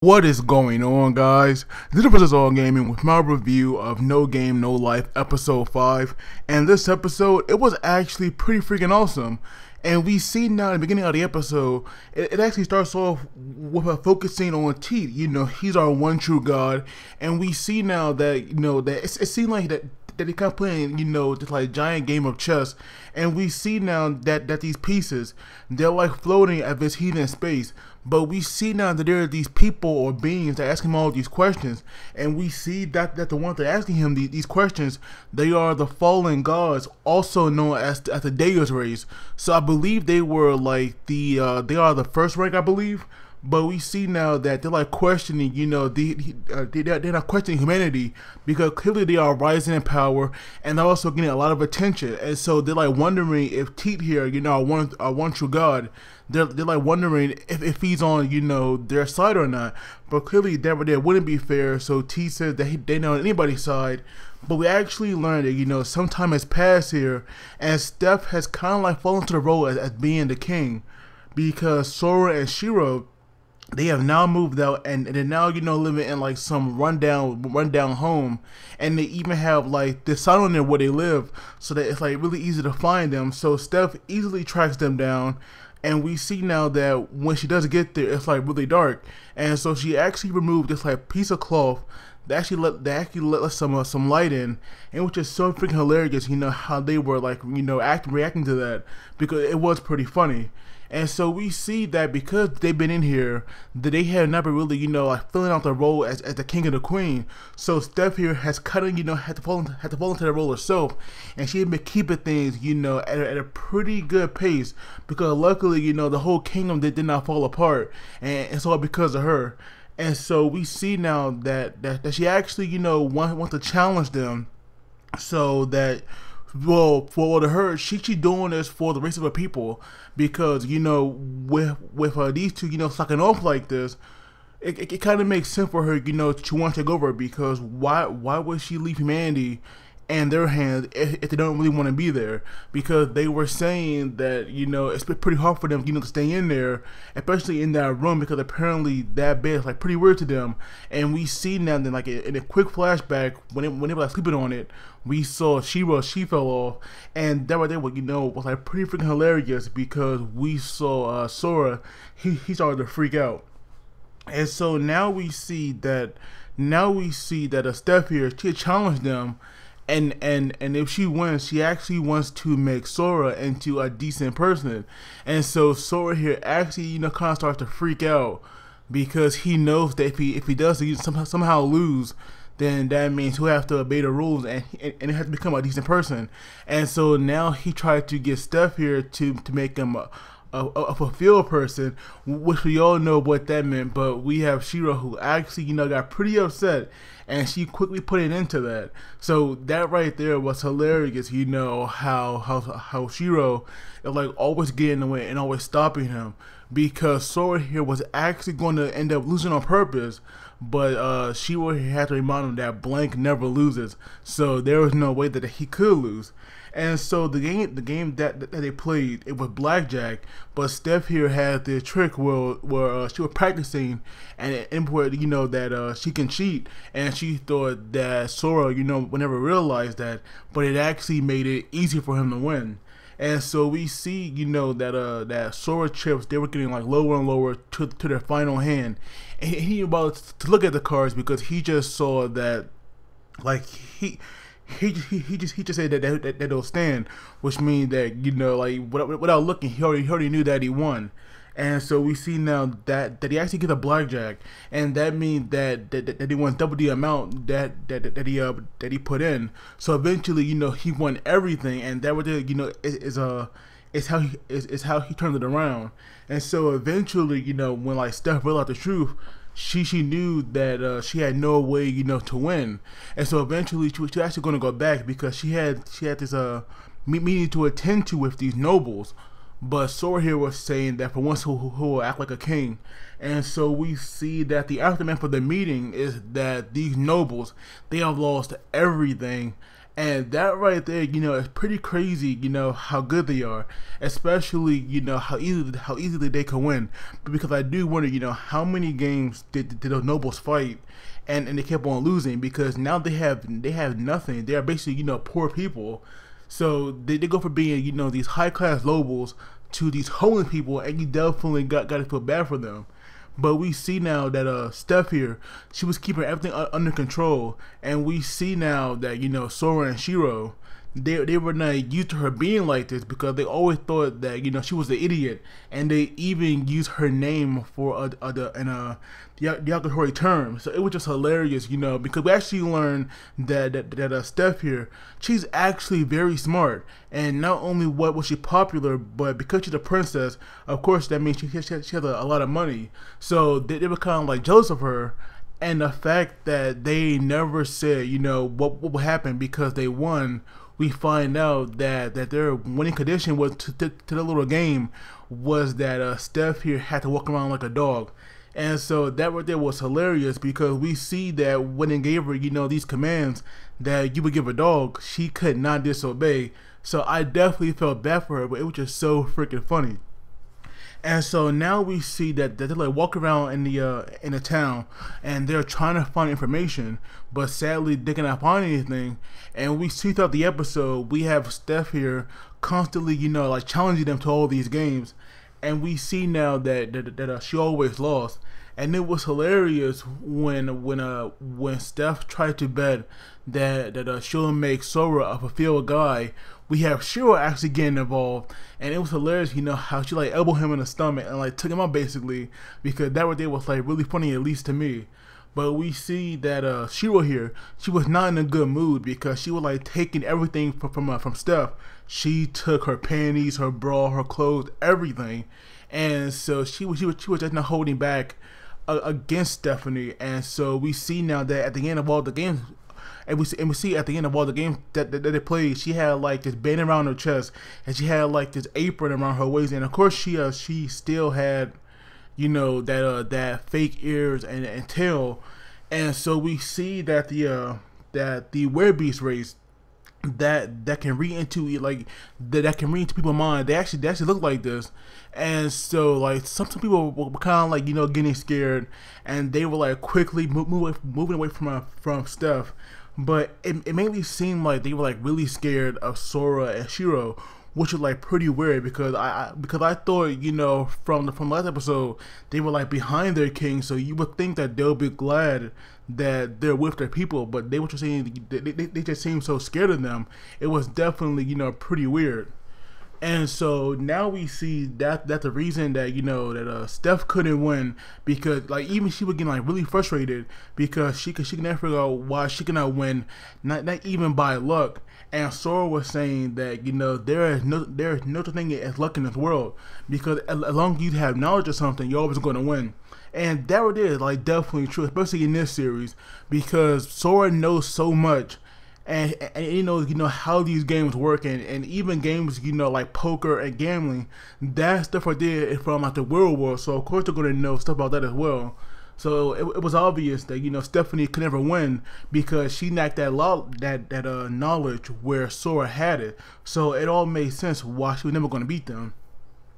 What is going on, guys? This is All Gaming with my review of No Game, No Life episode 5. And this episode, it was actually pretty freaking awesome. And we see now in the beginning of the episode, it actually starts off with a focusing on Teeth. You know, he's our one true God. And we see now that, that it seems like that they kind of playing, just like giant game of chess. And we see now that these pieces, they're like floating at this heat in space. But we see now that there are these people or beings that ask him all these questions. And we see that the ones that are asking him these questions, they are the fallen gods, also known as the Deus race. So I believe they were like they are the first rank, I believe. But we see now that they're like questioning, they're not questioning humanity, because clearly they are rising in power and they're also getting a lot of attention. And so they're like wondering if Teeth here, our one true God, they're like wondering if he's on, their side or not. But clearly that wouldn't be fair. So Teeth says that they're not on anybody's side. But we actually learned that, some time has passed here, and Steph has kind of like fallen to the role as being the king, because Sora and Shiro, they have now moved out, and they're now living in like some rundown home, and they even have like this sign on there where they live, so that it's like really easy to find them. So Steph easily tracks them down, and we see now that when she does get there, it's like really dark, and so she actually removed this like piece of cloth that actually let some light in, and which is so freaking hilarious. How they were like reacting to that, because it was pretty funny. And so we see that because they've been in here, that they have never really, like filling out the role as the king and the queen. So Steph here has had to fall into the role herself, and she had been keeping things, at a pretty good pace, because luckily, the whole kingdom did not fall apart, and it's all because of her. And so we see now that she actually, wants to challenge them, so that. Well, for her, she doing this for the rest of the people, because with these two sucking off like this, it kind of makes sense for her to want to take over, because why would she leave humanity in their hands if they don't really want to be there? Because they were saying that it's been pretty hard for them to stay in there, especially in that room, because apparently that bed is like pretty weird to them. And we see now that like in a quick flashback, when they were like sleeping on it, we saw she fell off, and that right there was like pretty freaking hilarious, because we saw Sora, he started to freak out. And so now we see that Steph here, she challenged them. And if she wins, she actually wants to make Sora into a decent person. And so Sora here actually kind of starts to freak out, because he knows that if he does somehow lose, then that means he'll have to obey the rules, and he has to become a decent person. And so now he tried to get Steph here to make him a fulfilled person, which we all know what that meant. But we have Shiro, who actually got pretty upset, and she quickly put it into that. So that right there was hilarious. How Shiro is like always getting in the way and always stopping him, because Sora here was actually going to end up losing on purpose. But Shiro had to remind him that blank never loses, so there was no way that he could lose. And so the game that they played, it was blackjack. But Steph here had the trick where she was practicing, and it imported that she can cheat, and she thought that Sora would never realize that, but it actually made it easy for him to win. And so we see, that Sora chips, they were getting like lower and lower to their final hand, and he about to look at the cards, because he just saw that, like he just said that they'll stand, which means that like without looking, he already knew that he won. And so we see now that he actually gets a blackjack, and that means that he won double the amount that he put in. So eventually, he won everything, and that was is how he turned it around. And so eventually, when like Steph realized the truth, she knew that she had no way to win. And so eventually she was actually going to go back, because she had this meeting to attend to with these nobles. But Sora here was saying that for once who will act like a king. And so we see that the aftermath of the meeting is that these nobles, they have lost everything, And that right there, is pretty crazy, how good they are. Especially, how easily they can win. But because I do wonder, how many games did those nobles fight and they kept on losing, because now they have nothing. They are basically, poor people. So they go from being, these high class nobles to these homeless people, and you definitely got to feel bad for them. But we see now that Steph here, she was keeping everything under control, and we see now that Sora and Shiro, they were not used to her being like this, because they always thought that she was the idiot, and they even used her name for the derogatory term. So it was just hilarious, because we actually learned that Steph here, she's actually very smart, and not only was she popular, but because she's a princess, of course that means she has a lot of money. So they were kind of like jealous of her. And the fact that they never said, what would happen because they won, we find out that their winning condition was to the little game was that Steph here had to walk around like a dog. And so that right there was hilarious, because we see that when they gave her, these commands that you would give a dog, she could not disobey. So I definitely felt bad for her, but it was just so freaking funny. And so now we see that they like walk around in the town, and they're trying to find information, but sadly they cannot find anything. And we see throughout the episode, we have Steph here constantly, like challenging them to all these games, and we see now that she always lost. And it was hilarious when Steph tried to bet that she'll make Sora a fulfilled guy. We have Shiro actually getting involved, and it was hilarious, how she like elbowed him in the stomach and like took him out basically, because that right there was like really funny, at least to me. But we see that Shiro here, she was not in a good mood, because she was like taking everything from Steph. She took her panties, her bra, her clothes, everything, and so she was just not holding back against Stephanie. And so we see now that at the end of all the games, and we see at the end of all the games that they played, she had like this band around her chest, and she had like this apron around her waist, and of course she still had that fake ears and tail. And so we see that the werebeast race that can read into like that can read into people's mind, they actually look like this. And so like some people were kind of like getting scared, and they were like quickly moving away from Steph. But it made me seem like they were like really scared of Sora and Shiro, which is like pretty weird, because I thought from last episode they were like behind their king, so you would think that they'll be glad that they're with their people, but they were just saying they just seemed so scared of them. It was definitely pretty weird. And so now we see that the reason that Steph couldn't win, because like even she was getting like really frustrated, because she can never figure out why she cannot win, not even by luck. And Sora was saying that there is no such thing as luck in this world, because as long as you have knowledge of something, you're always going to win. And that right there is like definitely true, especially in this series, because Sora knows so much. And he knows how these games work, and even games like poker and gambling, that stuff right there is from like the real world. So of course they're gonna know stuff about that as well. So it was obvious that Stephanie could never win, because she lacked that knowledge where Sora had it. So it all made sense why she was never gonna beat them.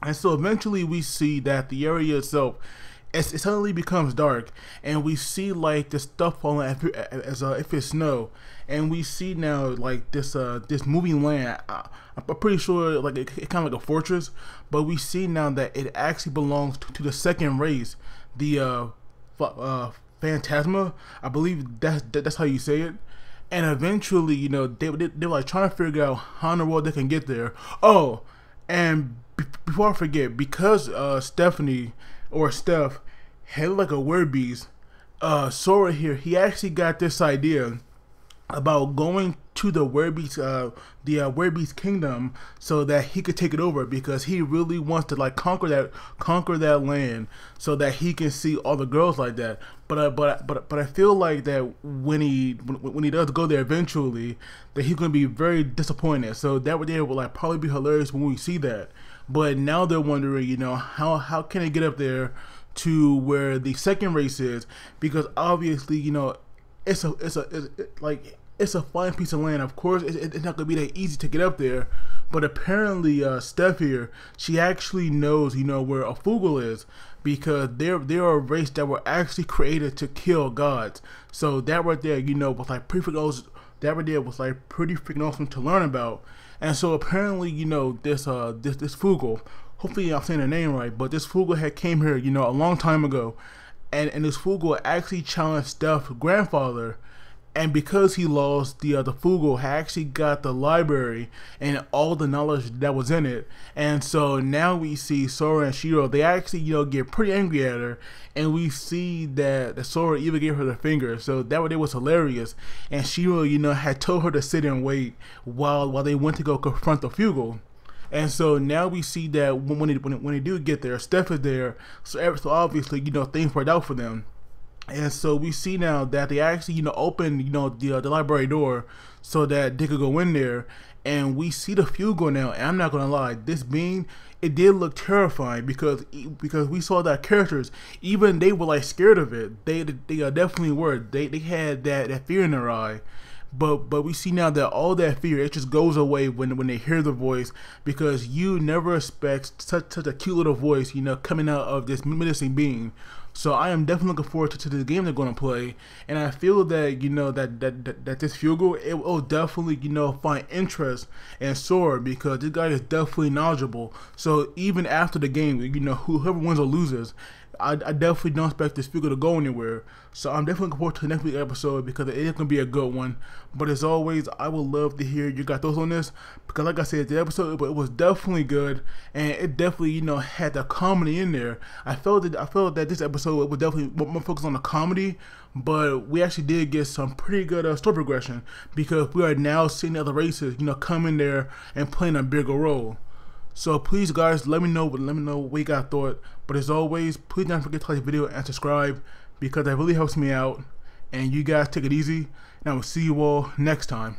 And so eventually we see that the area itself, it suddenly becomes dark, and we see like the stuff falling as if it's snow, and we see now like this moving land. I'm pretty sure like it's kind of like a fortress, but we see now that it actually belongs to the second race, the Phantasma. I believe that's how you say it. And eventually, they were like trying to figure out how in the world they can get there. Oh, and before I forget, because Stephanie or Steph had like a werebeast, Sora here, he actually got this idea about going to the werebeast kingdom so that he could take it over, because he really wants to like conquer that land so that he can see all the girls like that. But I feel like that when he does go there eventually, that he's gonna be very disappointed. So that would like probably be hilarious when we see that. But now they're wondering, how can they get up there to where the second race is, because obviously, it's it's a fine piece of land. Of course, it's not gonna be that easy to get up there. But apparently, Steph here, she actually knows, where a Fugle is, because they're a race that were actually created to kill gods. So that right there, was like pretty freaking awesome. That right there was like pretty freaking awesome to learn about. And so apparently, this Fugle, hopefully I'm saying the name right, but this Fugle had came here, a long time ago, and this Fugle actually challenged Steph's grandfather. And because he lost, the Fugle had actually got the library and all the knowledge that was in it. And so now we see Sora and Shiro, they actually, get pretty angry at her. And we see that Sora even gave her the finger. So that was hilarious. And Shiro, had told her to sit and wait while they went to go confront the Fugle. And so now we see that when they do get there, Steph is there. So obviously, things worked out for them. And so we see now that they actually, opened, the library door so that they could go in there. And we see the Fugle now. And I'm not gonna lie, this being, it did look terrifying because we saw that characters, even they were like scared of it. They definitely were. They had that fear in their eye. But we see now that all that fear, it just goes away when they hear the voice, because you never expect such a cute little voice, coming out of this menacing being. So I am definitely looking forward to the game they're going to play, and I feel that that this Fugle, it will definitely find interest in Sora, because this guy is definitely knowledgeable. So even after the game, whoever wins or loses, I definitely don't expect this Fugle to go anywhere. So I'm definitely looking forward to the next week's episode, because it is going to be a good one. But as always, I would love to hear your guys' thoughts on this, because like I said, the episode, it was definitely good, and it definitely had the comedy in there. I felt that this episode was definitely more focused on the comedy, but we actually did get some pretty good story progression, because we are now seeing the other races come in there and playing a bigger role. So please guys, let me know what you guys thought. But as always, please don't forget to like the video and subscribe, because that really helps me out. And you guys take it easy, and I will see you all next time.